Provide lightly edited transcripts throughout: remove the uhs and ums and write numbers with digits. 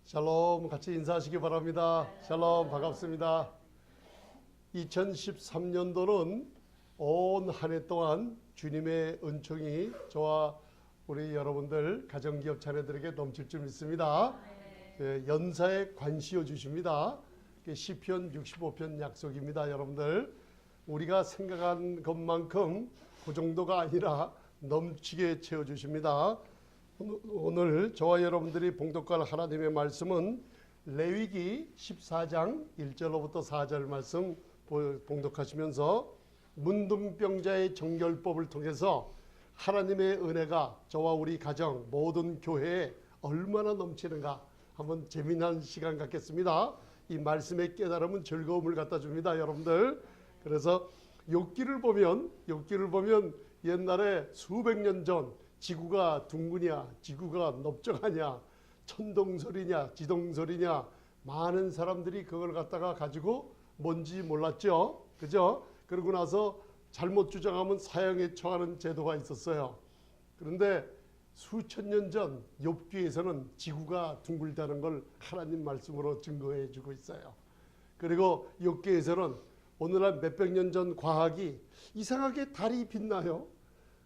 샬롬 같이 인사하시기 바랍니다. 샬롬 반갑습니다. 2013년도는 온 한 해 동안 주님의 은총이 저와 우리 여러분들 가정기업 자녀들에게 넘칠 줄 믿습니다. 연사에 관시어 주십니다. 시편 65편 약속입니다. 여러분들 우리가 생각한 것만큼 그 정도가 아니라 넘치게 채워주십니다. 오늘 저와 여러분들이 봉독할 하나님의 말씀은 레위기 14장 1절로부터 4절 말씀 봉독하시면서 문둥병자의 정결법을 통해서 하나님의 은혜가 저와 우리 가정 모든 교회에 얼마나 넘치는가 한번 재미난 시간 갖겠습니다. 이 말씀의 깨달음은 즐거움을 갖다 줍니다. 여러분들 그래서 욥기를 보면 옛날에 수백 년 전 지구가 둥그냐 지구가 넓적하냐 천동설이냐 지동설이냐 많은 사람들이 그걸 갖다가 가지고 뭔지 몰랐죠. 그죠? 그러고 나서 잘못 주장하면 사형에 처하는 제도가 있었어요. 그런데 수천 년 전 욥기에서는 지구가 둥글다는 걸 하나님 말씀으로 증거해 주고 있어요. 그리고 욥기에서는 오늘날 몇백 년 전 과학이 이상하게 달이 빛나요.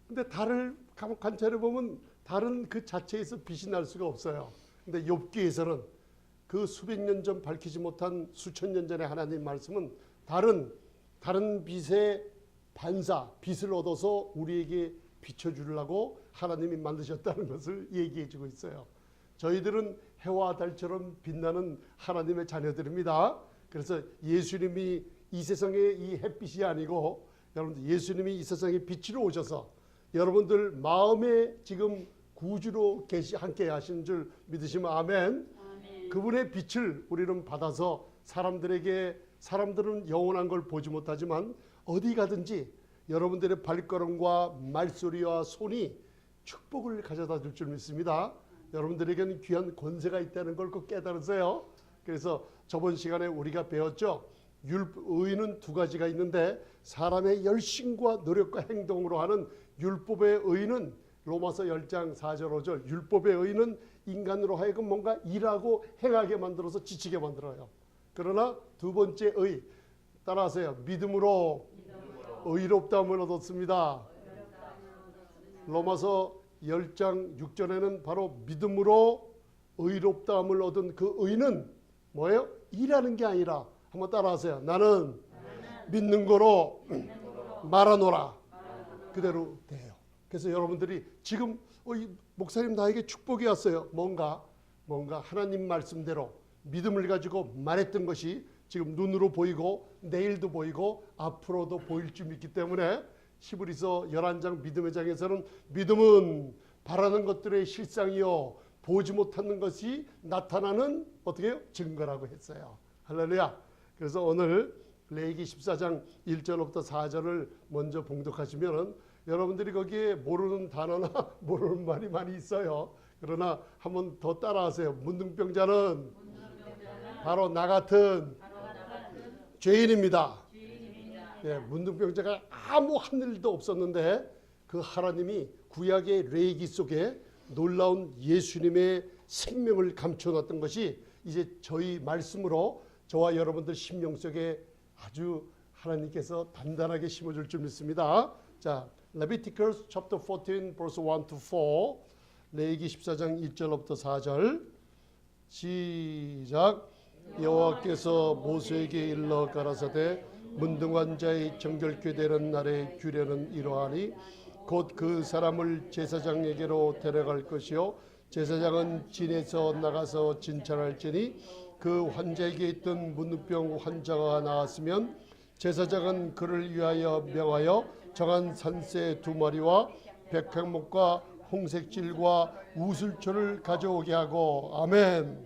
근데 달을 관찰해 보면 달은 그 자체에서 빛이 날 수가 없어요. 근데 욥기에서는 그 수백 년 전 밝히지 못한 수천 년 전의 하나님 말씀은 다른 빛의 반사, 빛을 얻어서 우리에게 비춰주려고 하나님이 만드셨다는 것을 얘기해 주고 있어요. 저희들은 해와 달처럼 빛나는 하나님의 자녀들입니다. 그래서 예수님이 이 세상의 이 햇빛이 아니고 여러분들 예수님이 이 세상에 빛으로 오셔서 여러분들 마음에 지금 구주로 함께 하시는 줄 믿으시면 아멘. 그분의 빛을 우리는 받아서 사람들은 영원한 걸 보지 못하지만 어디 가든지 여러분들의 발걸음과 말소리와 손이 축복을 가져다 줄 줄 믿습니다. 여러분들에게는 귀한 권세가 있다는 걸 꼭 깨달으세요. 그래서 저번 시간에 우리가 배웠죠. 의는 두 가지가 있는데 사람의 열심과 노력과 행동으로 하는 율법의 의는 로마서 10장 4절 5절 율법의 의는 인간으로 하여금 뭔가 일하고 행하게 만들어서 지치게 만들어요. 그러나 두 번째 의 따라하세요. 믿음으로 의롭다함을 얻었습니다. 로마서 10장 6절에는 바로 믿음으로 의롭다함을 얻은 그 의는 뭐예요? 일하는 게 아니라 한번 따라하세요. 나는 믿는 거로 말하노라. 그대로 돼요. 그래서 여러분들이 지금 목사님 나에게 축복이 왔어요. 뭔가 하나님 말씀대로 믿음을 가지고 말했던 것이 지금 눈으로 보이고 내일도 보이고 앞으로도 보일 줄 믿기 때문에 히브리서 11장 믿음의 장에서는 믿음은 바라는 것들의 실상이요 보지 못하는 것이 나타나는 어떻게 해요? 증거라고 했어요. 할렐루야. 그래서 오늘 레위기 14장 1절부터 4절을 먼저 봉독하시면 여러분들이 거기에 모르는 단어나 모르는 말이 많이 있어요. 그러나 한번 더 따라하세요. 문둥병자는 바로 나 같은 죄인입니다. 예, 문둥병자가 아무 한 일도 없었는데 그 하나님이 구약의 레위기 속에 놀라운 예수님의 생명을 감춰놨던 것이 이제 저희 말씀으로 저와 여러분들 심령 속에 아주 하나님께서 단단하게 심어줄 줄 믿습니다. 자, Leviticus chapter 14 verse 1 to 4 레위기 14장 1절부터 4절 시작. 여호와께서 모세에게 일러 가라사대 문둥한 자의 정결케 되는 날의 규례는 이러하니 곧 그 사람을 제사장에게로 데려갈 것이요 제사장은 진에서 나가서 진찰할지니 그 환자에게 있던 문둥병 환자가 나았으면 제사장은 그를 위하여 명하여 정한 산새 2마리와 백향목과 홍색질과 우슬초를 가져오게 하고 아멘.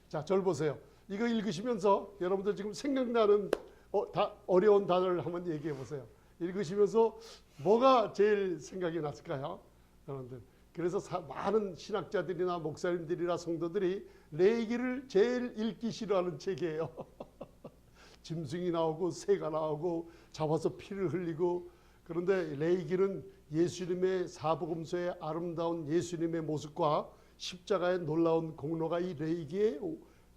자, 절 보세요. 이거 읽으시면서 여러분들 지금 생각나는 어려운 단어를 한번 얘기해 보세요. 읽으시면서 뭐가 제일 생각이 났을까요? 여러분들. 그래서 많은 신학자들이나 목사님들이나 성도들이 레위기를 제일 읽기 싫어하는 책이에요. 짐승이 나오고 새가 나오고 잡아서 피를 흘리고 그런데 레위기는 예수님의 사복음서의 아름다운 예수님의 모습과 십자가의 놀라운 공로가 이 레이기에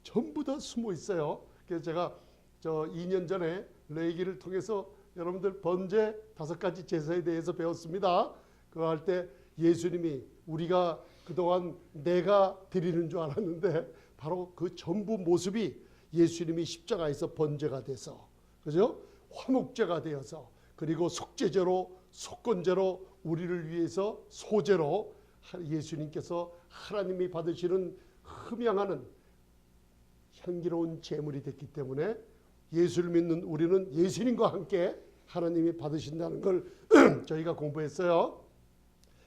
전부 다 숨어 있어요. 그래서 제가 2년 전에 레이기를 통해서 여러분들 번제 5가지 제사에 대해서 배웠습니다. 그거 할 때 예수님이 우리가 그동안 내가 드리는 줄 알았는데 바로 그 전부 모습이 예수님이 십자가에서 번제가 돼서, 그죠? 화목제가 되어서, 그리고 속죄제로 속건제로 우리를 위해서 소제로 예수님께서 하나님이 받으시는 흠양하는 향기로운 제물이 됐기 때문에 예수를 믿는 우리는 예수님과 함께 하나님이 받으신다는 걸 저희가 공부했어요.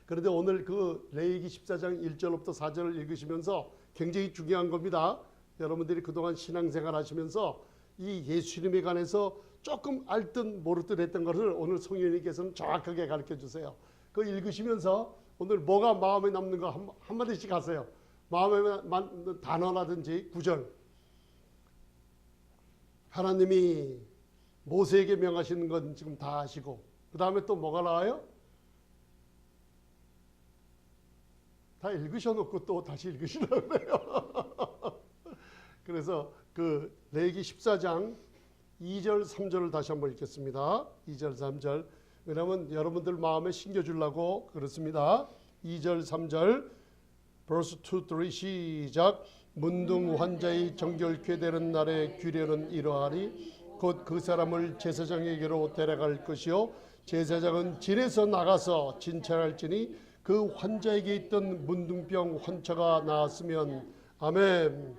그런데 오늘 그 레위기 14장 1절부터 4절을 읽으시면서 굉장히 중요한 겁니다. 여러분들이 그동안 신앙생활 하시면서 이 예수님에 관해서 조금 알듯 모르듯 했던 것을 오늘 성령님께서는 정확하게 가르쳐 주세요. 그거 읽으시면서 오늘 뭐가 마음에 남는 거 한마디씩 하세요. 마음에 남는 단어라든지 구절. 하나님이 모세에게 명하시는 건 지금 다 아시고, 그 다음에 또 뭐가 나와요? 다 읽으셔놓고 또 다시 읽으시라고 그래요. 그래서 그 레위기 14장 2절 3절을 다시 한번 읽겠습니다. 2절 3절. 왜냐하면 여러분들 마음에 심겨주려고 그렇습니다. 2절 3절 verse 2, 3 시작. 문둥 환자의 정결케 되는 날의 규례는 이러하니 곧 그 사람을 제사장에게로 데려갈 것이요 제사장은 진에서 나가서 진찰할지니 그 환자에게 있던 문둥병 환자가 나았으면. 아멘.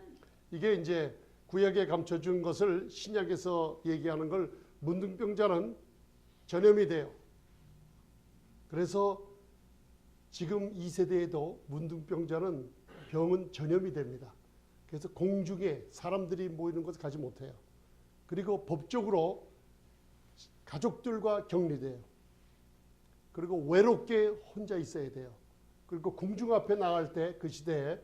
이게 이제 구약에 감춰준 것을 신약에서 얘기하는 걸 문둥병자는 전염이 돼요. 그래서 지금 이 세대에도 문둥병자는 병은 전염이 됩니다. 그래서 공중에 사람들이 모이는 것을 가지 못해요. 그리고 법적으로 가족들과 격리돼요. 그리고 외롭게 혼자 있어야 돼요. 그리고 공중 앞에 나갈 때 그 시대에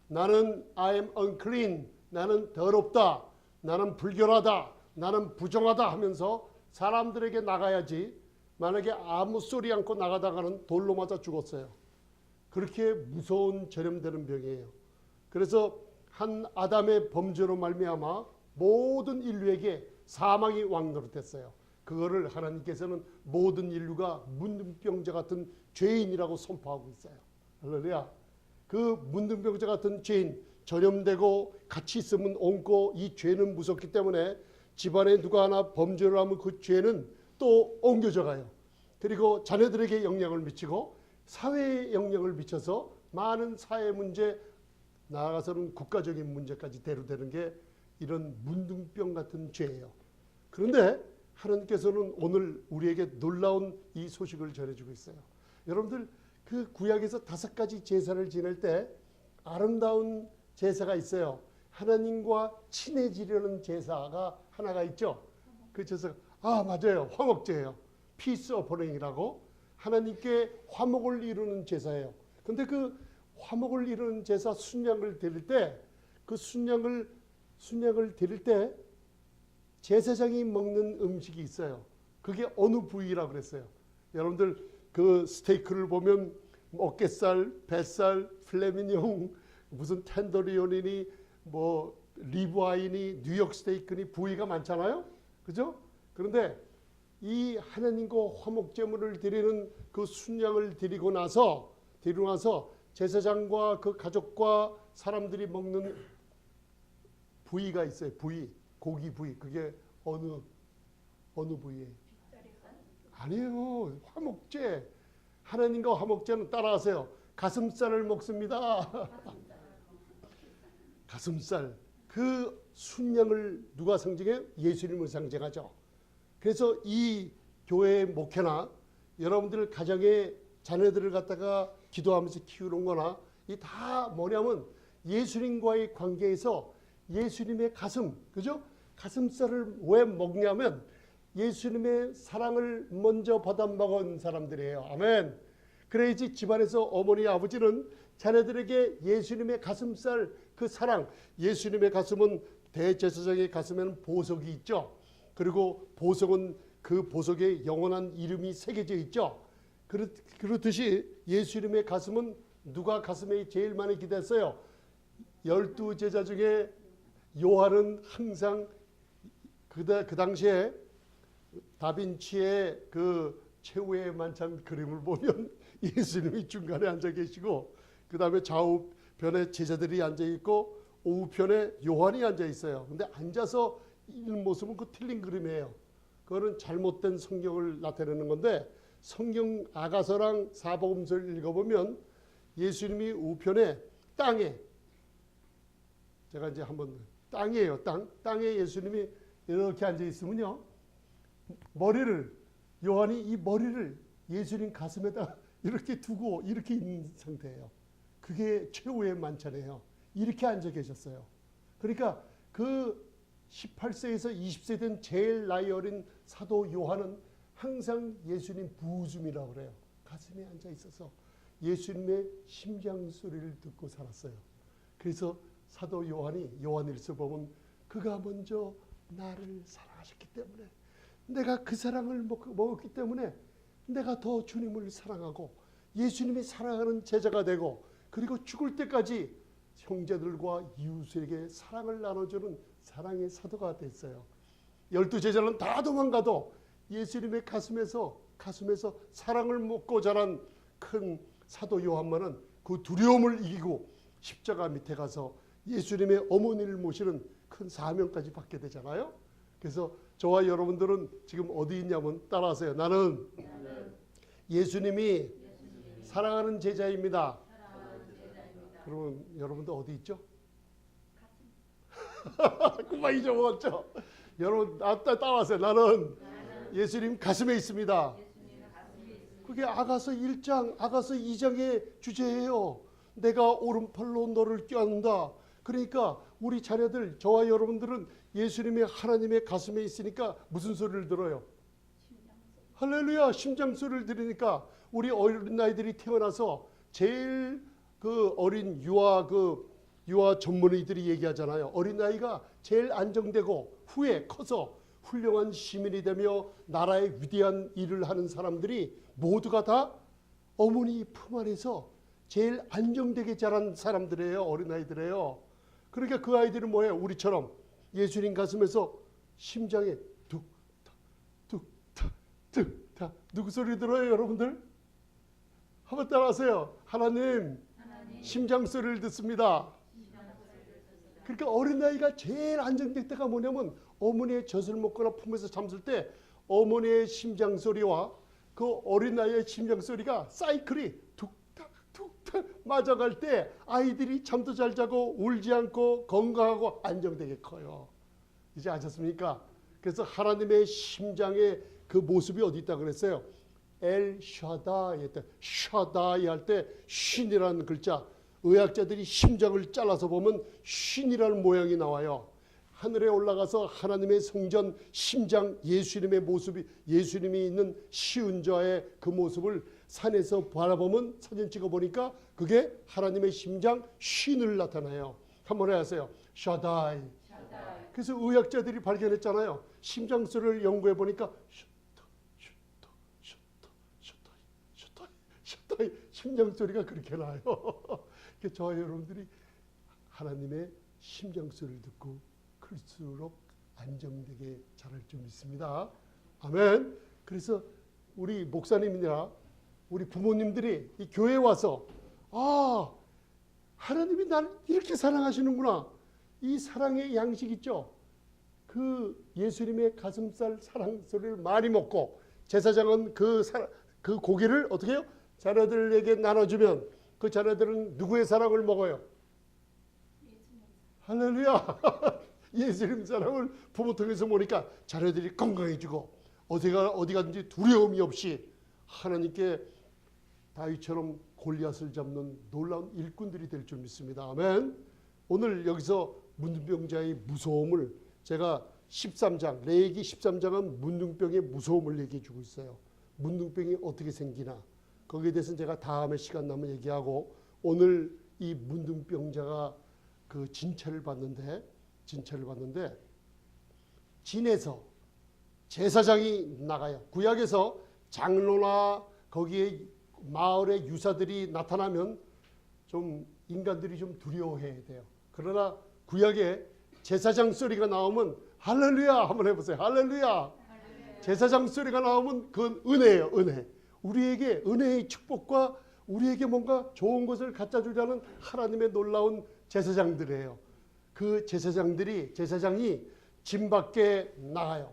나는 I am unclean, 나는 더럽다, 나는 불결하다, 나는 부정하다 하면서 사람들에게 나가야지, 만약에 아무 소리 않고 나가다가는 돌로 맞아 죽었어요. 그렇게 무서운 전염되는 병이에요. 그래서 한 아담의 범죄로 말미암아 모든 인류에게 사망이 왕노릇했어요. 그거를 하나님께서는 모든 인류가 문둥병자 같은 죄인이라고 선포하고 있어요. 할렐루야. 그 문둥병자 같은 죄인, 전염되고 같이 있으면 옮고, 이 죄는 무섭기 때문에 집안에 누가 하나 범죄를 하면 그 죄는 또 옮겨져 가요. 그리고 자녀들에게 영향을 미치고 사회에 영향을 미쳐서 많은 사회 문제, 나아가서는 국가적인 문제까지 대두되는 게 이런 문둥병 같은 죄예요. 그런데 하나님께서는 오늘 우리에게 놀라운 이 소식을 전해주고 있어요. 여러분들 그 구약에서 5가지 제사를 지낼 때 아름다운 제사가 있어요. 하나님과 친해지려는 제사가 하나가 있죠. 그 제사가 맞아요. 화목제예요. 피스 오퍼링이라고 하나님께 화목을 이루는 제사예요. 근데 그 화목을 이루는 제사 순양을 드릴 때, 그 순양을 드릴 때 제사장이 먹는 음식이 있어요. 그게 어느 부위라고 그랬어요. 여러분들 그 스테이크를 보면 어깨살, 뱃살, 플레미뇽, 무슨 텐더리온이니 뭐 리브아이니 뉴욕 스테이크니 부위가 많잖아요. 그죠? 그런데 이 하나님과 화목제물을 드리는 그 순양을 드리고 나서 제사장과 그 가족과 사람들이 먹는 부위가 있어요. 부위, 고기 부위. 그게 어느 부위예요? 아니에요. 화목제. 하나님과 화목제는 따라하세요. 가슴살을 먹습니다. 가슴살. 그 순양을 누가 상징해요? 예수님을 상징하죠. 그래서 이 교회 목회나 여러분들 가정의 자녀들을 갖다가 기도하면서 키우는 거나 이 다 뭐냐면 예수님과의 관계에서 예수님의 가슴, 그죠? 가슴살을 왜 먹냐면 예수님의 사랑을 먼저 받아 먹은 사람들이에요. 아멘. 그래야지 집안에서 어머니 아버지는 자녀들에게 예수님의 가슴살, 그 사랑, 예수님의 가슴은 대제사장의 가슴에는 보석이 있죠. 그리고 보석은 그 보석에 영원한 이름이 새겨져 있죠. 그렇듯이 예수님의 가슴은 누가 가슴에 제일 많이 기댔어요? 12제자 중에 요한은 항상 그 당시에 다빈치의 그 최후의 만찬 그림을 보면 예수님이 중간에 앉아 계시고 그 다음에 좌우편에 제자들이 앉아 있고 우편에 요한이 앉아 있어요. 근데 앉아서 있는 모습은 그 틀린 그림이에요. 그거는 잘못된 성경을 나타내는 건데 성경 아가서랑 사복음서를 읽어보면 예수님이 우편에 땅에 제가 이제 한번 땅이에요. 땅에 예수님이 이렇게 앉아 있으면요. 요한이 이 머리를 예수님 가슴에다 이렇게 두고 이렇게 있는 상태예요. 그게 최후의 만찬이에요. 이렇게 앉아 계셨어요. 그러니까 그 18세에서 20세 된 제일 나이 어린 사도 요한은 항상 예수님 부음이라고 그래요. 가슴에 앉아 있어서 예수님의 심장 소리를 듣고 살았어요. 그래서 사도 요한이 요한일서 보면 그가 먼저 나를 사랑하셨기 때문에 내가 그 사랑을 먹었기 때문에 내가 더 주님을 사랑하고 예수님이 사랑하는 제자가 되고 그리고 죽을 때까지 형제들과 이웃에게 사랑을 나눠주는 사랑의 사도가 됐어요. 12제자는 다 도망가도 예수님의 가슴에서 사랑을 먹고 자란 큰 사도 요한만은 그 두려움을 이기고 십자가 밑에 가서 예수님의 어머니를 모시는 큰 사명까지 받게 되잖아요. 그래서 저와 여러분들은 지금 어디 있냐면 따라하세요. 나는 예수님이 사랑하는 제자입니다. 그러면 여러분도 어디 있죠? 그만 잊어먹었죠? 여러분 따라하세요. 나는 예수님 가슴에 있습니다. 그게 아가서 1장, 아가서 2장의 주제예요. 내가 오른팔로 너를 껴안는다. 그러니까 우리 자녀들, 저와 여러분들은 예수님의 하나님의 가슴에 있으니까 무슨 소리를 들어요? 할렐루야, 심장 소리를 들으니까 우리 어린아이들이 태어나서 제일 그 어린 유아 전문의들이 얘기하잖아요. 어린아이가 제일 안정되고 후에 커서 훌륭한 시민이 되며 나라의 위대한 일을 하는 사람들이 모두가 다 어머니 품 안에서 제일 안정되게 자란 사람들이에요. 어린아이들이에요. 그러니까 그 아이들은 뭐예요? 우리처럼 예수님 가슴에서 심장에 뚝탁 누구 소리 들어요, 여러분들? 한번 따라하세요. 하나님 심장 소리를 듣습니다. 그러니까 어린아이가 제일 안정될 때가 뭐냐면 어머니의 젖을 먹거나 품에서 잠들 때 어머니의 심장 소리와 그 어린아이의 심장 소리가 사이클이 툭탁 맞아갈 때 아이들이 잠도 잘 자고 울지 않고 건강하고 안정되게 커요. 이제 아셨습니까? 그래서 하나님의 심장의 그 모습이 어디 있다 그랬어요? 엘 샤다이 할 때, 샤다이 할 때 쉰이라는 글자, 의학자들이 심장을 잘라서 보면 쉰이라는 모양이 나와요. 하늘에 올라가서 하나님의 성전 심장 예수님의 모습이, 예수님이 있는 시은좌의 그 모습을 산에서 바라보면 사진 찍어보니까 그게 하나님의 심장 쉰을 나타나요. 한번 해보세요. 샤다이. 그래서 의학자들이 발견했잖아요. 심장 소리를 연구해 보니까 샤다이 심장 소리가 그렇게 나요. 저와 여러분들이 하나님의 심장 소리를 듣고 클수록 안정되게 자랄 줄 믿습니다. 아멘. 그래서 우리 목사님이나 우리 부모님들이 이 교회에 와서 하나님이 나를 이렇게 사랑하시는구나. 이 사랑의 양식 있죠. 그 예수님의 가슴살 사랑 소리를 많이 먹고 제사장은 그 고기를 어떻게 해요? 자녀들에게 나눠주면 그 자녀들은 누구의 사랑을 먹어요? 할렐루야. 예수님 사랑을 부모 통해서 보니까 자녀들이 건강해지고 어디 가든지 두려움이 없이 하나님께 다윗처럼 골리앗을 잡는 놀라운 일꾼들이 될 줄 믿습니다. 아멘. 오늘 여기서 문둥병자의 무서움을 제가 13장, 레위기 13장은 문둥병의 무서움을 얘기해 주고 있어요. 문둥병이 어떻게 생기나 거기에 대해서는 제가 다음에 시간 나면 얘기하고, 오늘 이 문둥병자가 그 진찰을 받는데 진에서 제사장이 나가요. 구약에서 장로나 거기에 마을의 유사들이 나타나면 좀 인간들이 좀 두려워해야 돼요. 그러나 구약에 제사장 소리가 나오면 할렐루야 한번 해보세요. 할렐루야. 제사장 소리가 나오면 그건 은혜예요. 은혜. 우리에게 은혜의 축복과 우리에게 뭔가 좋은 것을 갖다 주자는 하나님의 놀라운 제사장들이에요. 그 제사장이 진 밖에 나가요.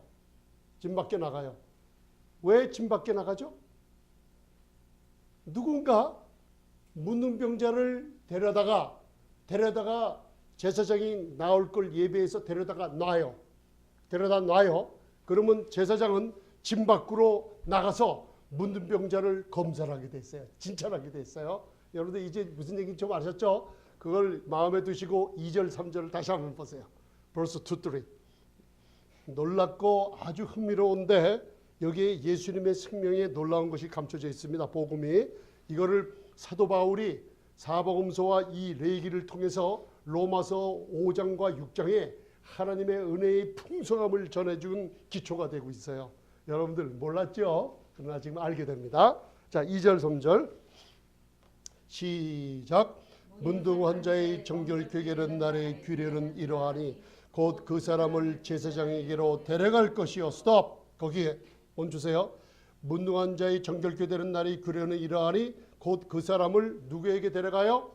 진 밖에 나가요. 왜 진 밖에 나가죠? 누군가 문둥병자를 데려다가 제사장이 나올 걸 예배해서 데려다 놔요. 그러면 제사장은 진 밖으로 나가서 문둥병자를 검사를 하게 됐어요. 진찰하게 됐어요. 여러분들 이제 무슨 얘기인지 좀 아셨죠? 그걸 마음에 두시고 2절 3절을 다시 한번 보세요. 벌써 2, 3. 놀랍고 아주 흥미로운데 여기에 예수님의 생명에 놀라운 것이 감춰져 있습니다. 복음이. 이거를 사도 바울이 사복음서와 이 레위기를 통해서 로마서 5장과 6장에 하나님의 은혜의 풍성함을 전해준 기초가 되고 있어요. 여러분들 몰랐죠? 그러나 지금 알게 됩니다. 자, 2절 3절 시작. 문둥한 자의 정결케 되는 날의 규례는 이러하니 곧 그 사람을 제사장에게로 데려갈 것이요. 스톱. 거기에 온 주세요. 문둥한 자의 정결케 되는 날의 규례는 이러하니 곧 그 사람을 누구에게 데려가요?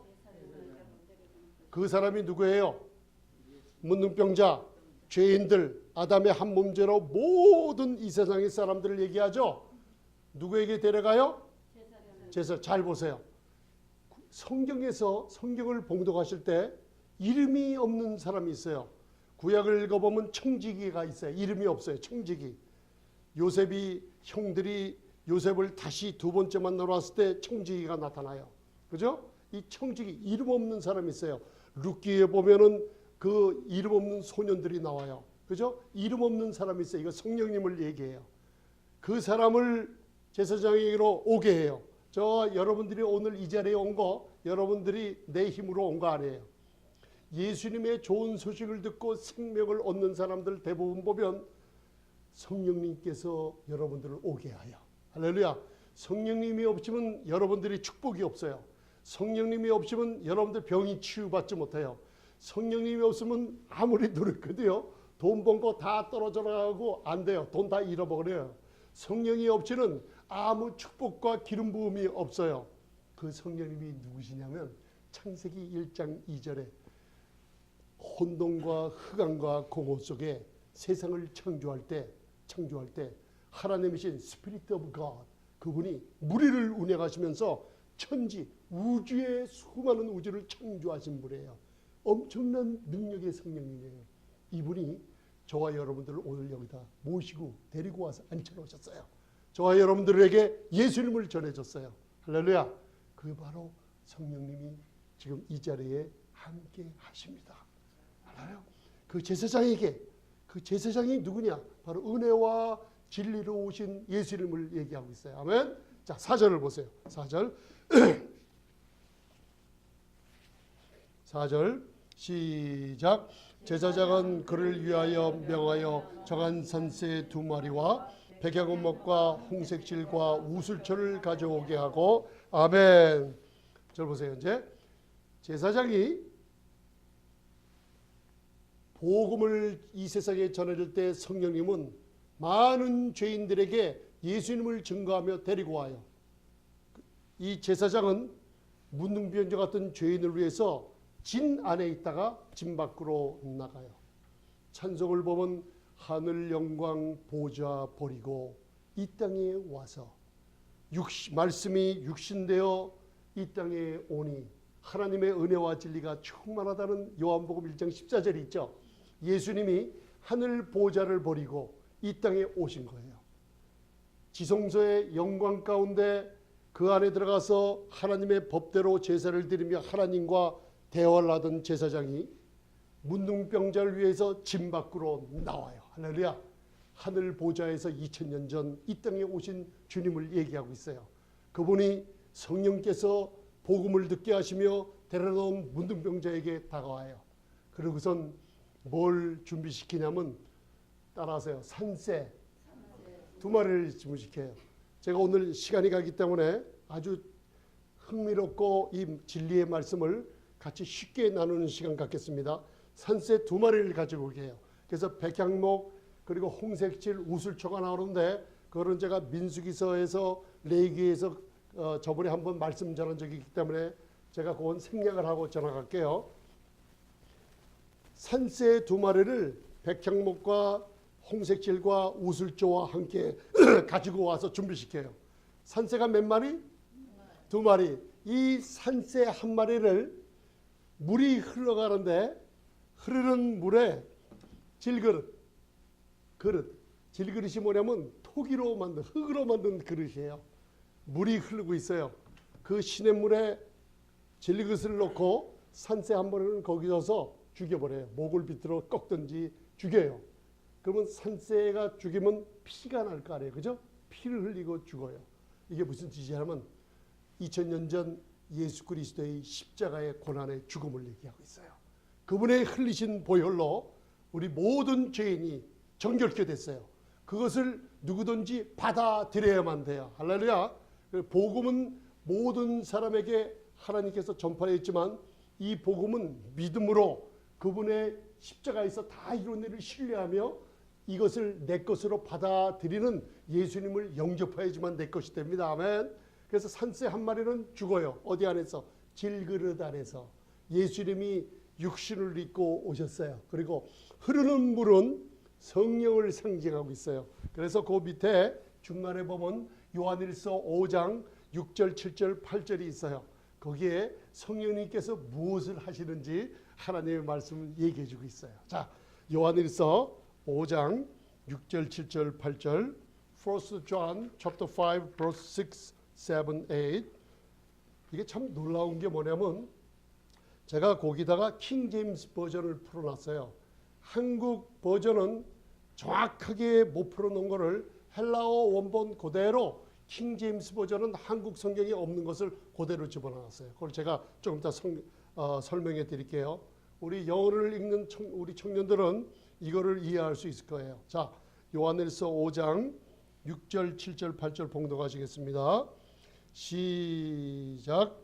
그 사람이 누구예요? 문둥병자, 죄인들, 아담의 한 몸죄로 모든 이 세상의 사람들을 얘기하죠. 누구에게 데려가요? 제사. 잘 보세요. 성경에서 성경을 봉독하실 때 이름이 없는 사람이 있어요. 구약을 읽어보면 청지기가 있어요. 이름이 없어요. 청지기. 요셉이 형들이 요셉을 다시 두 번째 만나러 왔을 때 청지기가 나타나요. 그죠? 이 청지기 이름 없는 사람이 있어요. 룻기에 보면은 그 이름 없는 소년들이 나와요. 그죠? 이름 없는 사람이 있어요. 이거 성령님을 얘기해요. 그 사람을 제사장에게로 오게 해요. 저 여러분들이 오늘 이 자리에 온 거 여러분들이 내 힘으로 온 거 아니에요. 예수님의 좋은 소식을 듣고 생명을 얻는 사람들 대부분 보면 성령님께서 여러분들을 오게 하여. 할렐루야. 성령님이 없으면 여러분들이 축복이 없어요. 성령님이 없으면 여러분들 병이 치유받지 못해요. 성령님이 없으면 아무리 노력해도요. 돈 번 거 다 떨어져 나가고 안 돼요. 돈 다 잃어버려요. 성령이 없이는 아무 축복과 기름 부음이 없어요. 그 성령님이 누구시냐면 창세기 1장 2절에 혼돈과 흑암과 공허 속에 세상을 창조할 때 하나님이신 스피릿 오브 갓 그분이 무리를 운행하시면서 천지 우주의 수많은 우주를 창조하신 분이에요. 엄청난 능력의 성령님이에요. 이분이 저와 여러분들을 오늘 여기다 모시고 데리고 와서 앉혀놓으셨어요. 저와 여러분들에게 예수님을 전해줬어요. 할렐루야. 그 바로 성령님이 지금 이 자리에 함께 하십니다. 알아요? 그 제사장이 누구냐? 바로 은혜와 진리로 오신 예수님을 얘기하고 있어요. 아멘. 자, 4절을 보세요. 4절. 4절 시작. 제사장은 그를 위하여 명하여 정한 산새 2마리와 백양은목과 홍색실과 우슬초를 가져오게 하고 아멘. 절 보세요. 이제 제사장이 복음을 이 세상에 전해질 때 성령님은 많은 죄인들에게 예수님을 증거하며 데리고 와요. 이 제사장은 문둥병자 같은 죄인을 위해서 진 안에 있다가 진 밖으로 나가요. 찬송을 보면 하늘 영광 보좌 버리고 이 땅에 와서 말씀이 육신되어 이 땅에 오니 하나님의 은혜와 진리가 충만하다는 요한복음 1장 14절이 있죠. 예수님이 하늘 보좌를 버리고 이 땅에 오신 거예요. 지성소의 영광 가운데 그 안에 들어가서 하나님의 법대로 제사를 드리며 하나님과 대화를 하던 제사장이 문둥병자를 위해서 진 밖으로 나와요. 할렐루야. 하늘 보좌에서 2000년 전 이 땅에 오신 주님을 얘기하고 있어요. 그분이 성령께서 복음을 듣게 하시며 데려놓은 문둥병자에게 다가와요. 그러고선 뭘 준비시키냐면 따라하세요. 산새 2마리를 준비시켜요. 제가 오늘 시간이 가기 때문에 아주 흥미롭고 이 진리의 말씀을 같이 쉽게 나누는 시간 갖겠습니다. 산새 두 마리를 가지고 오게요. 그래서 백향목 그리고 홍색질 우슬초가 나오는데 그거는 제가 민수기서에서 레위기에서 저번에 한번 말씀 전한 적이 있기 때문에 제가 그건 생략을 하고 전화갈게요. 산새 두 마리를 백향목과 홍색질과 우슬조와 함께 가지고 와서 준비시켜요. 산새가 몇 마리? 두 마리. 이 산새 한 마리를 물이 흘러가는데 흐르는 물에 질그릇이 뭐냐면 토기로 만든 흙으로 만든 그릇이에요. 물이 흐르고 있어요. 그 시냇물에 질그릇을 넣고 산새 한 마리는 거기서 죽여버려요. 목을 비틀어 꺾든지 죽여요. 그러면 산새가 죽이면 피가 날 거 아니에요. 그죠? 피를 흘리고 죽어요. 이게 무슨 뜻이냐면 2000년 전 예수 그리스도의 십자가의 고난의 죽음을 얘기하고 있어요. 그분의 흘리신 보혈로 우리 모든 죄인이 정결케 됐어요. 그것을 누구든지 받아들여야만 돼요. 할렐루야. 복음은 모든 사람에게 하나님께서 전파했지만 이 복음은 믿음으로 그분의 십자가에서 다 이룬 일을 신뢰하며 이것을 내 것으로 받아들이는 예수님을 영접해야지만 내 것이 됩니다. 아멘. 그래서 산새 한 마리는 죽어요. 어디 안에서? 질그릇 안에서. 예수님이 육신을 입고 오셨어요. 그리고 흐르는 물은 성령을 상징하고 있어요. 그래서 그 밑에 중간에 보면 요한일서 5장 6절, 7절, 8절이 있어요. 거기에 성령님께서 무엇을 하시는지 하나님의 말씀을 얘기해 주고 있어요. 자, 요한일서 5장 6절, 7절, 8절 1 John chapter 5 verse 6, 7, 8 이게 참 놀라운 게 뭐냐면 제가 거기다가 킹 제임스 버전을 풀어놨어요. 한국 버전은 정확하게 못 풀어놓은 거를 헬라어 원본 그대로 킹 제임스 버전은 한국 성경에 없는 것을 그대로 집어넣었어요. 그걸 제가 조금 이따 설명해 드릴게요. 우리 영어를 읽는 우리 청년들은 이거를 이해할 수 있을 거예요. 자, 요한일서 5장 6절, 7절, 8절 봉독하시겠습니다. 시작.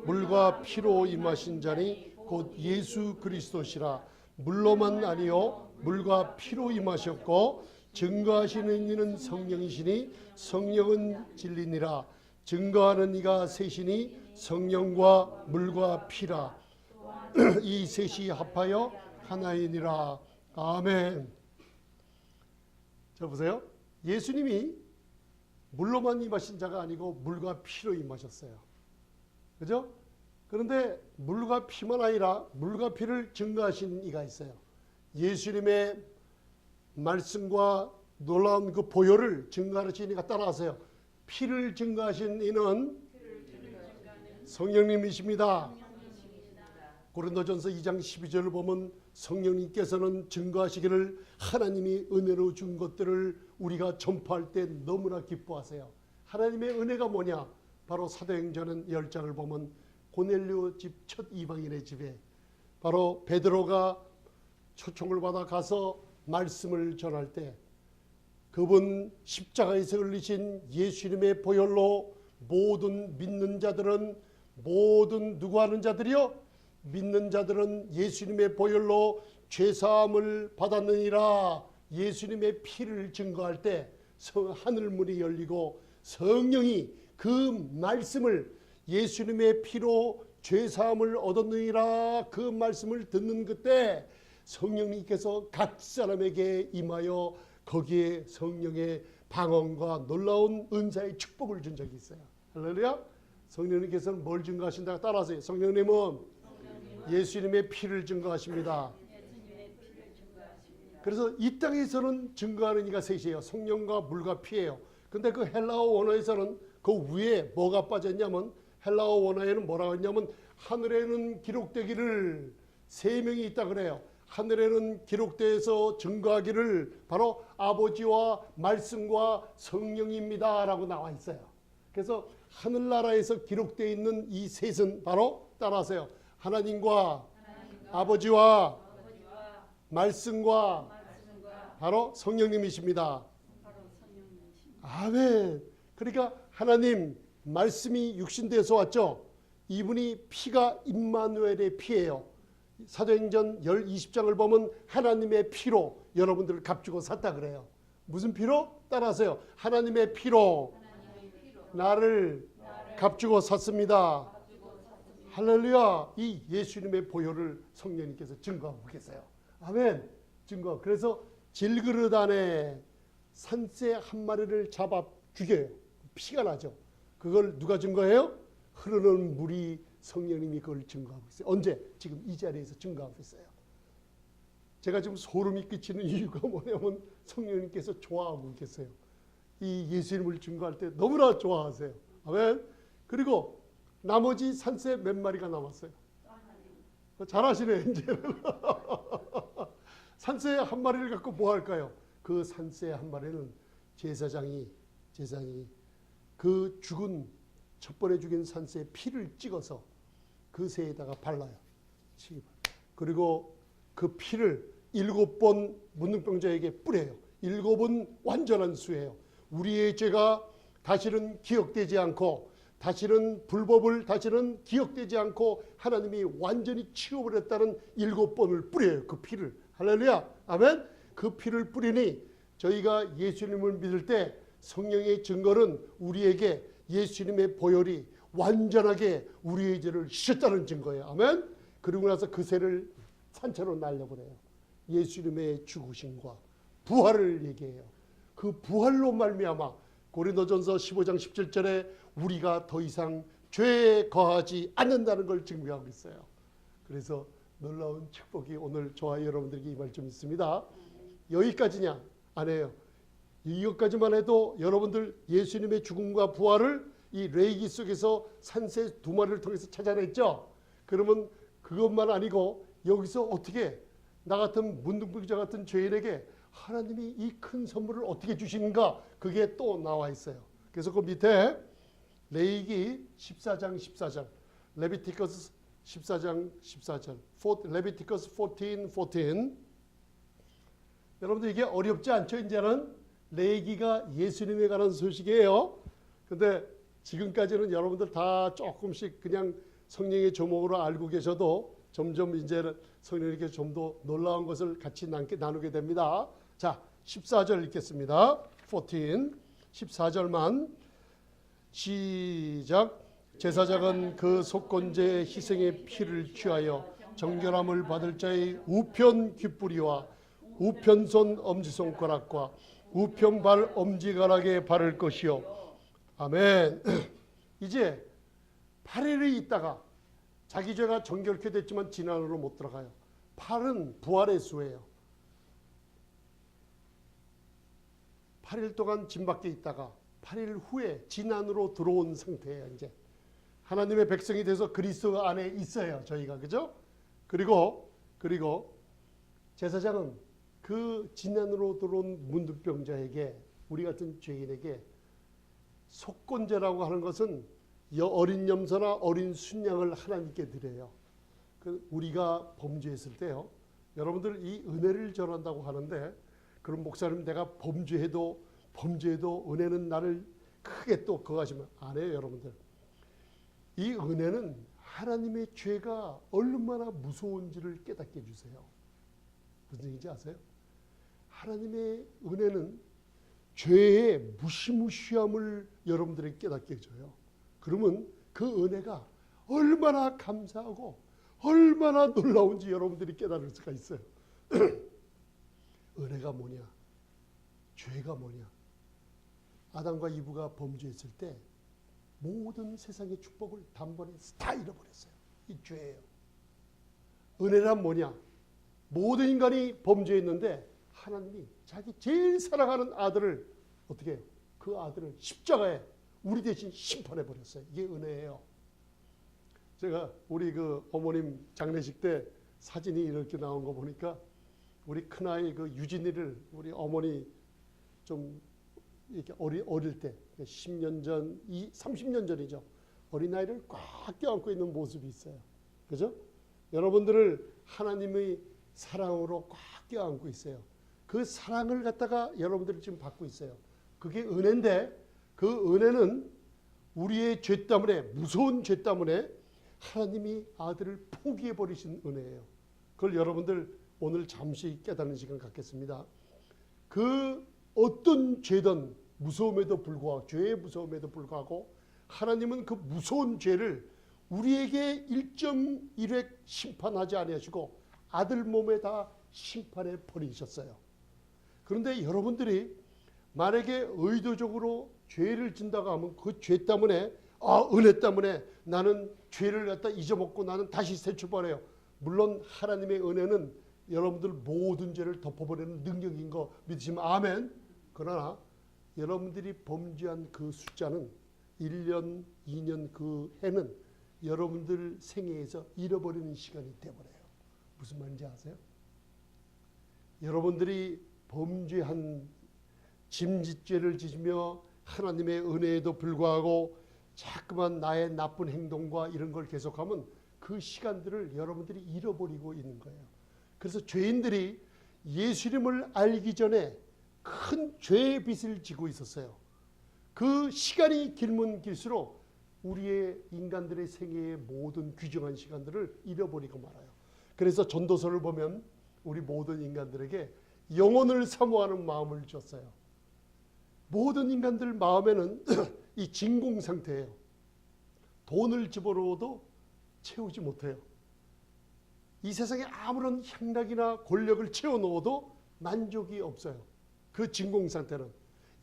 물과 피로 임하신 자니 곧 예수 그리스도시라. 물로만 아니요 물과 피로 임하셨고 증거하시는 이는 성령이시니 성령은 진리니라. 증거하는 이가 셋이니 성령과 물과 피라. 이 셋이 합하여 하나이니라. 아멘. 자 보세요. 예수님이 물로만 임하신 자가 아니고 물과 피로 임하셨어요. 그죠? 그런데 물과 피만 아니라 물과 피를 증거하신 이가 있어요. 예수님의 말씀과 놀라운 그 보혈을 증거하신 이가 따라하세요. 피를 증거하신 이는 성령님이십니다. 고린도전서 2장 12절을 보면 성령님께서는 증거하시기를 하나님이 은혜로 준 것들을 우리가 전파할 때 너무나 기뻐하세요. 하나님의 은혜가 뭐냐? 바로 사도행전 10장을 보면 고넬료 집 첫 이방인의 집에 바로 베드로가 초청을 받아 가서 말씀을 전할 때 그분 십자가에서 흘리신 예수님의 보혈로 모든 믿는 자들은 모든 누구 하는 자들이요? 믿는 자들은 예수님의 보혈로 죄사함을 받았느니라. 예수님의 피를 증거할 때 하늘문이 열리고 성령이 그 말씀을 예수님의 피로 죄사함을 얻었느니라 그 말씀을 듣는 그때 성령님께서 각 사람에게 임하여 거기에 성령의 방언과 놀라운 은사의 축복을 준 적이 있어요. 할렐루야. 성령님께서는 뭘 증거하신다? 따라하세요. 성령님은 예수님의 피를 증거하십니다. 그래서 이 땅에서는 증거하는 이가 셋이에요. 성령과 물과 피예요. 근데 그 헬라어 원어에서는 그 위에 뭐가 빠졌냐면 헬라어 원어에는 뭐라고 했냐면 하늘에는 기록되기를 세 명이 있다 그래요. 하늘에는 기록되어서 증거하기를 바로 아버지와 말씀과 성령입니다 라고 나와 있어요. 그래서 하늘나라에서 기록되어 있는 이 셋은 바로 따라하세요. 하나님과 아버지와 말씀과 바로 성령님이십니다. 아멘. 그러니까 하나님, 말씀이 육신돼서 왔죠. 이분이 피가 임마누엘의 피예요. 사도행전 20장을 보면 하나님의 피로 여러분들을 값주고 샀다 그래요. 무슨 피로? 따라하세요. 하나님의 피로 나를 값주고 샀습니다. 할렐루야. 이 예수님의 보혈을 성령님께서 증거하고 계세요. 아멘. 증거. 그래서 질그릇 안에 산새 한 마리를 잡아 죽여요. 피가 나죠. 그걸 누가 증거해요? 흐르는 물이 성령님이 그걸 증거하고 있어요. 언제? 지금 이 자리에서 증거하고 있어요. 제가 지금 소름이 끼치는 이유가 뭐냐면 성령님께서 좋아하고 계세요. 이 예수님을 증거할 때 너무나 좋아하세요. 아멘. 그리고 나머지 산새 몇 마리가 남았어요. 잘하시네 이제는. 산새 한 마리를 갖고 뭐 할까요? 그 산새 한 마리는 제사장이 그 죽은 첫 번에 죽인 산새의 피를 찍어서 그 새에다가 발라요. 그리고 그 피를 7번 문둥병자에게 뿌려요. 7은 완전한 수예요. 우리의 죄가 다시는 기억되지 않고 다시는 불법을 다시는 기억되지 않고 하나님이 완전히 치워버렸다는 7번을 뿌려요. 그 피를. 할렐루야. 아멘. 그 피를 뿌리니 저희가 예수님을 믿을 때 성령의 증거는 우리에게 예수님의 보혈이 완전하게 우리의 죄를 씻었다는 증거예요. 아멘. 그리고 나서 그 새를 산채로 날려보내요. 예수님의 죽으심과 부활을 얘기해요. 그 부활로 말미암아 고린도전서 15장 17절에 우리가 더 이상 죄에 거하지 않는다는 걸 증명하고 있어요. 그래서 놀라운 축복이 오늘 저와 여러분들에게 임할 좀 있습니다. 여기까지냐? 아니에요. 이것까지만 해도 여러분들 예수님의 죽음과 부활을 이 레위기 속에서 산새 2마리를 통해서 찾아냈죠. 그러면 그것만 아니고 여기서 어떻게 나 같은 문둥병자 같은 죄인에게 하나님이 이 큰 선물을 어떻게 주시는가, 그게 또 나와 있어요. 그래서 그 밑에 레위기 14장 레비티커스 14장 14절 레비티커스 14 여러분들 이게 어렵지 않죠? 이제는 레위기가 예수님에 관한 소식이에요. 근데 지금까지는 여러분들 다 조금씩 그냥 성령의 조목으로 알고 계셔도 점점 이제는 성령님께 좀 더 놀라운 것을 같이 나누게 됩니다. 자, 14절 읽겠습니다. 14절만 시작. 제사장은 그 속건제의 희생의 피를 취하여 정결함을 받을 자의 우편 귓뿌리와 우편손 엄지손가락과 우편발 엄지가락에 바를 것이요. 아멘. 이제 8일이 있다가 자기 죄가 정결케 됐지만 진안으로 못 들어가요. 8은 부활의 수예요. 8일 동안 진 밖에 있다가 8일 후에 진안으로 들어온 상태예요. 이제 하나님의 백성이 돼서 그리스도 안에 있어요. 저희가. 그죠? 그리고 제사장은 그 진안으로 들어온 문둥병자에게, 우리 같은 죄인에게 속건제라고 하는 것은 어린 염소나 어린 순양을 하나님께 드려요. 우리가 범죄했을 때요. 여러분들 이 은혜를 전한다고 하는데, 그럼 목사님 내가 범죄해도 은혜는 나를 크게 또 거하시면 안 해요. 여러분들. 이 은혜는 하나님의 죄가 얼마나 무서운지를 깨닫게 해주세요. 무슨 얘기인지 아세요? 하나님의 은혜는 죄의 무시무시함을 여러분들에게 깨닫게 해줘요. 그러면 그 은혜가 얼마나 감사하고 얼마나 놀라운지 여러분들이 깨달을 수가 있어요. 은혜가 뭐냐? 죄가 뭐냐? 아담과 이브가 범죄했을 때 모든 세상의 축복을 단번에 다 잃어버렸어요. 이 죄예요. 은혜란 뭐냐? 모든 인간이 범죄했는데 하나님이 자기 제일 사랑하는 아들을 어떻게 해요? 그 아들을 십자가에 우리 대신 심판해 버렸어요. 이게 은혜예요. 제가 우리 그 어머님 장례식 때 사진이 이렇게 나온 거 보니까 우리 큰아이 그 유진이를 우리 어머니 좀 이렇게 어릴 때 10년 전, 30년 전이죠. 어린아이를 꽉 껴안고 있는 모습이 있어요. 그죠? 여러분들을 하나님의 사랑으로 꽉 껴안고 있어요. 그 사랑을 갖다가 여러분들이 지금 받고 있어요. 그게 은혜인데, 그 은혜는 우리의 죄 때문에, 무서운 죄 때문에 하나님이 아들을 포기해 버리신 은혜예요. 그걸 여러분들 오늘 잠시 깨닫는 시간 갖겠습니다. 그 어떤 죄든 무서움에도 불구하고, 죄의 무서움에도 불구하고 하나님은 그 무서운 죄를 우리에게 1.1획 심판하지 아니하시고 아들 몸에 다 심판해 버리셨어요. 그런데 여러분들이 만약에 의도적으로 죄를 진다고 하면 그 죄 때문에, 은혜 때문에 나는 죄를 갖다 잊어먹고 나는 다시 새 출발해요. 물론 하나님의 은혜는 여러분들 모든 죄를 덮어버리는 능력인 거 믿으시면 아멘. 그러나 여러분들이 범죄한 그 숫자는 1년, 2년 그 해는 여러분들 생애에서 잃어버리는 시간이 되어버려요. 무슨 말인지 아세요? 여러분들이 범죄한 짐짓죄를 지으며 하나님의 은혜에도 불구하고 자꾸만 나의 나쁜 행동과 이런 걸 계속하면 그 시간들을 여러분들이 잃어버리고 있는 거예요. 그래서 죄인들이 예수 이름을 알기 전에 큰 죄의 빚을 지고 있었어요. 그 시간이 길면 길수록 우리의 인간들의 생애의 모든 귀중한 시간들을 잃어버리고 말아요. 그래서 전도서를 보면 우리 모든 인간들에게 영혼을 사모하는 마음을 줬어요. 모든 인간들 마음에는 이 진공 상태예요. 돈을 집어넣어도 채우지 못해요. 이 세상에 아무런 향락이나 권력을 채워넣어도 만족이 없어요. 그 진공 상태는.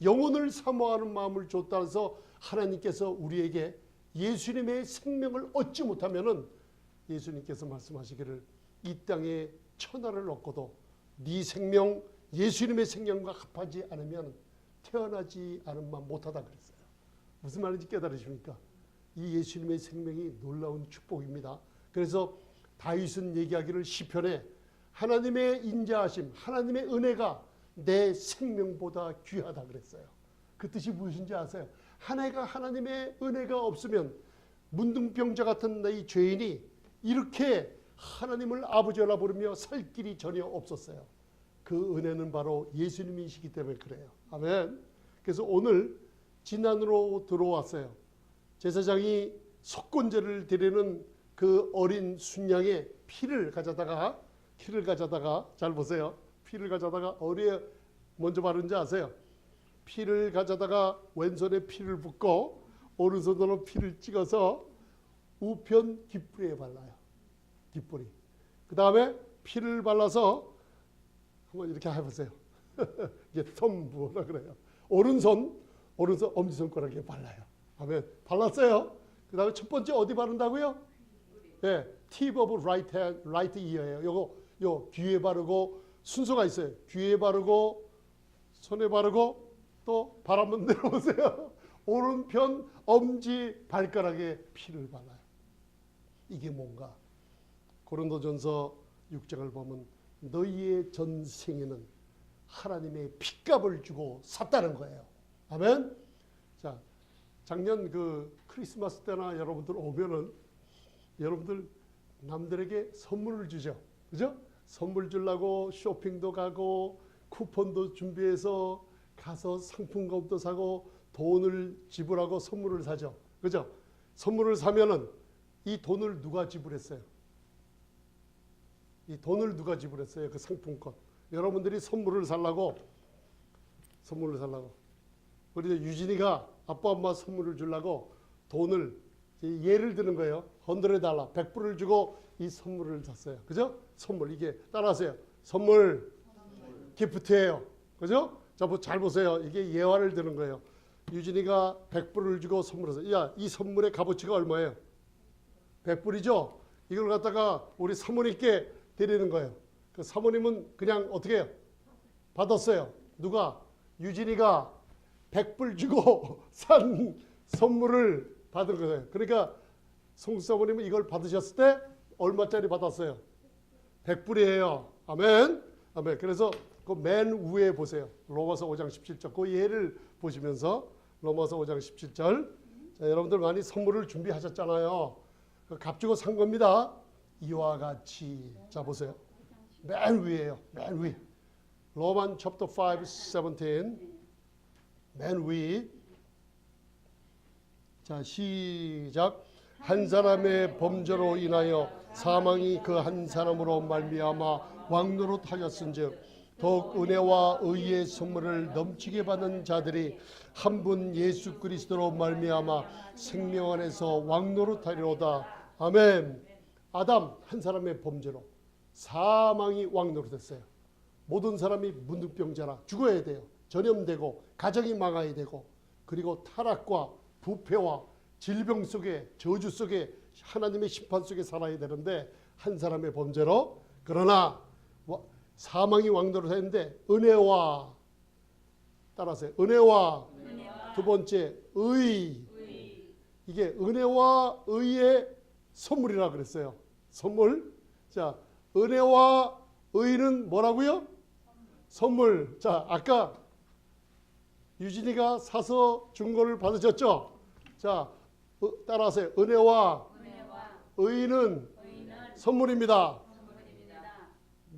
영혼을 사모하는 마음을 줬다 해서 하나님께서 우리에게 예수님의 생명을 얻지 못하면은 예수님께서 말씀하시기를 이 땅에 천하를 얻고도 네 생명, 예수님의 생명과 합하지 않으면 태어나지 않으면 못하다 그랬어요. 무슨 말인지 깨달으십니까? 이 예수님의 생명이 놀라운 축복입니다. 그래서 다윗은 얘기하기를 시편에 하나님의 인자하심, 하나님의 은혜가 내 생명보다 귀하다 그랬어요. 그 뜻이 무엇인지 아세요? 하나님의 은혜가 없으면 문둥병자 같은 이 죄인이 이렇게 하나님을 아버지라 부르며 살 길이 전혀 없었어요. 그 은혜는 바로 예수님이시기 때문에 그래요. 아멘. 그래서 오늘 진안으로 들어왔어요. 제사장이 속건제를 드리는 그 어린 순양의 피를 가져다가 잘 보세요. 피를 가져다가 어디에 먼저 바른지 아세요? 피를 가져다가 왼손에 피를 붓고 오른손으로 피를 찍어서 우편 깃불에 발라요. 깃불이. 그 다음에 피를 발라서 한번 이렇게 해보세요. 이게 덤부라 그래요. 오른손 엄지손가락에 발라요. 아멘. 발랐어요. 그 다음에 첫 번째 어디 바른다고요? 네, tip of right ear예요. 요 귀에 바르고 순서가 있어요. 귀에 바르고 손에 바르고 또 발 한번 내려보세요. 오른편 엄지 발가락에 피를 발라요. 이게 뭔가? 고린도전서 6장을 보면 너희의 전생에는 하나님의 핏값을 주고 샀다는 거예요. 아멘. 자, 작년 그 크리스마스 때나 여러분들 오면은 여러분들 남들에게 선물을 주죠. 그죠? 선물 주려고 쇼핑도 가고 쿠폰도 준비해서 가서 상품권도 사고 돈을 지불하고 선물을 사죠. 그죠? 선물을 사면은 이 돈을 누가 지불했어요? 이 돈을 누가 지불했어요? 그 상품권. 여러분들이 선물을 살라고 우리 유진이가 아빠 엄마 선물을 주려고 돈을 예를 드는 거예요. $100, 100불을 주고 이 선물을 샀어요. 그죠? 선물 이게 따라하세요. 선물 기프트예요. 그죠? 자, 잘 보세요. 이게 예화를 드는 거예요. 유진이가 100불을 주고 선물을 샀어요. 야, 이 선물의 값어치가 얼마예요? 100불이죠? 이걸 갖다가 우리 사모님께 드리는 거예요. 그 사모님은 그냥 어떻게 해요? 받았어요. 누가? 유진이가 100불 주고 산 선물을 받은 거예요. 그러니까 송사모님은 이걸 받으셨을 때 얼마짜리 받았어요? 100불이에요. 아멘. 아멘. 그래서 그 맨 위에 보세요. 로마서 5장 17절. 그 예를 보시면서 로마서 5장 17절. 자, 여러분들 많이 선물을 준비하셨잖아요. 값 주고 산 겁니다. 이와 같이. 자, 보세요. 맨 위에요. 맨 위. 로만 chapter 5, 17. 맨 위. 자, 시작. 한 사람의 범죄로 인하여 사망이 그 한 사람으로 말미암아 왕노릇하였은즉 더욱 은혜와 의의 선물을 넘치게 받는 자들이 한 분 예수 그리스도로 말미암아 생명 안에서 왕노릇하리로다. 아멘. 아담 한 사람의 범죄로 사망이 왕노릇했어요. 모든 사람이 문둥병자라 죽어야 돼요. 전염되고 가정이 망해야 되고, 그리고 타락과 부패와 질병 속에, 저주 속에, 하나님의 심판 속에 살아야 되는데 한 사람의 범죄로, 그러나 사망이 왕노릇했는데 은혜와, 따라서 은혜와, 두 번째 의. 이게 은혜와 의의 선물이라 그랬어요. 선물. 자, 은혜와 의는 뭐라고요? 선물. 자, 아까 유진이가 사서 준 거를 받으셨죠? 자, 따라하세요. 은혜와 의는 선물입니다.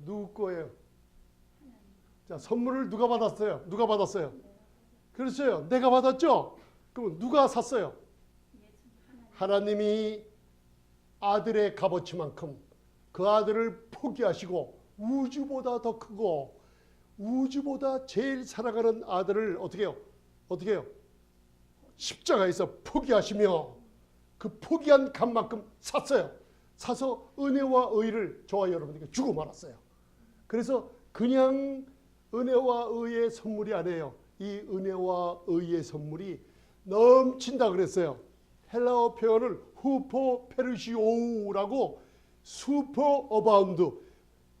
누구 거예요? 자, 선물을 누가 받았어요? 누가 받았어요? 그렇죠. 내가 받았죠? 그럼 누가 샀어요? 하나님이 아들의 값어치만큼 그 아들을 포기하시고 우주보다 더 크고 우주보다 제일 사랑하는 아들을 어떻게 해요? 어떻게 해요? 십자가에서 포기하시며 그 포기한 값만큼 샀어요. 사서 은혜와 의를 저와 여러분에게 주고 말았어요. 그래서 그냥 은혜와 의의 선물이 아니에요. 이 은혜와 의의 선물이 넘친다 그랬어요. 헬라어 표현을 후포 페르시오라고, 슈퍼 어바운드,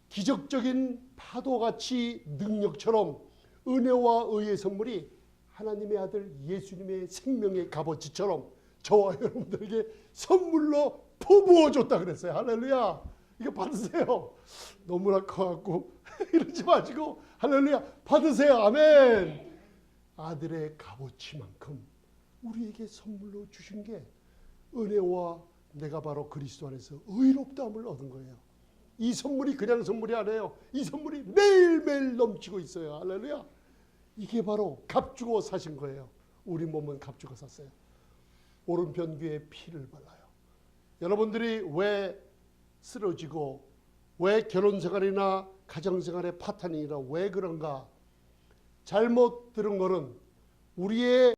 기적적인 파도같이 능력처럼 은혜와 의의 선물이 하나님의 아들 예수님의 생명의 값어치처럼 저와 여러분들에게 선물로 퍼부어줬다 그랬어요. 할렐루야. 이거 받으세요. 너무나 커갖고 이러지 마시고 할렐루야 받으세요. 아멘. 아들의 값어치만큼 우리에게 선물로 주신 게 은혜와 내가 바로 그리스도 안에서 의롭다함을 얻은 거예요. 이 선물이 그냥 선물이 아니에요. 이 선물이 매일매일 넘치고 있어요. 할렐루야. 이게 바로 값 주고 사신 거예요. 우리 몸은 값 주고 샀어요. 오른편 귀에 피를 발라요. 여러분들이 왜 쓰러지고 왜 결혼생활이나 가정생활에 파탄이라 왜 그런가? 잘못 들은 거는 우리의